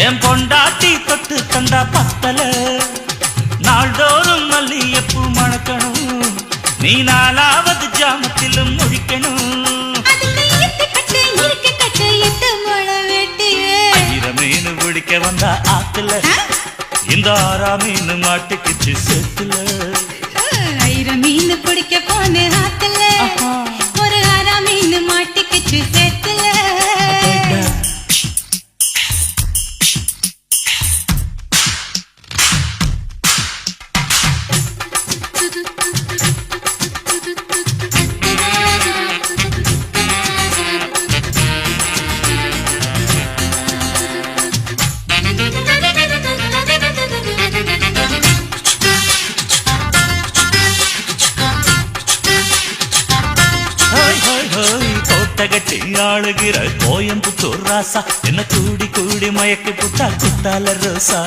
என் பொண்டாட்டி தொட்டு தந்தா பத்தல நாள்தோறும் மல்லியப்பூ மணக்கணும் நீ நாலாவது ஜாமத்திலும் முழிக்கணும் மீன் பிடிக்க வந்தா ஆத்துல இந்த ஆறா மீன் மாட்டுக்குச்சு சேத்துல மீன் பிடிக்க போன ஆத்துல ஒரு ஆறா மீன் மாட்டுக்குச்சு சேத்துல தகட்டி ஆளுகிற கோயம்புத்தூர் ராசா என்ன கூடி கூடி மயக்கி புட்டா குத்தால ரோசா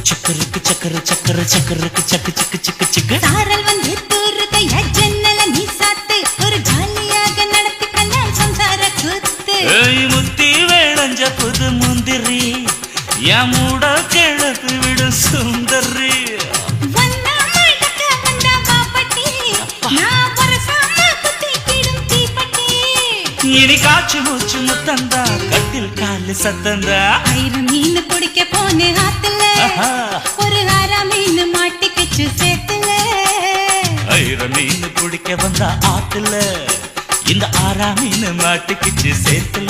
சக்கருக்கு சக்கர சக்கர சக்கருக்கு சக்கு சிக்கு சிக்கு சிக்கு சாரல் வந்து தூருதைய ஜன்னல நீ சாத்து ஒரு ஜாலியாக நடத்தி கல்யாணம் சம்சார கூத்து முத்தி வேளஞ்ச புது முந்திரி என் மூட கிழக்கு விடு சுந்தரி இனி காய்ச்சி மூச்சு முத்தந்தா கட்டில் காலு சத்தந்தா மீன் பிடிக்க போன ஆத்துல ஒரு ஆறா மீன் மாட்டிக்கிச்சு சேத்துல மீன் பிடிக்க வந்தா ஆத்துல இந்த ஆறா மீன் மாட்டிக்கிச்சு சேத்துல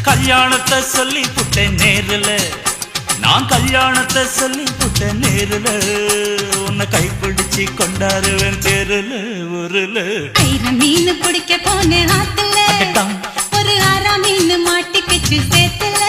கல்யாணத்தை சொல்லி புட்டேன் நேருல நான் கல்யாணத்தை சொல்லி புட்டேன் நேருல உன்னை கைப்பிடிச்சு கொண்டாருவேன் தெருல ஊருல மீன் பிடிக்க போன ஆத்துல ஒரு ஆறா மீன் மாட்டிக்கிச்சு சேத்துல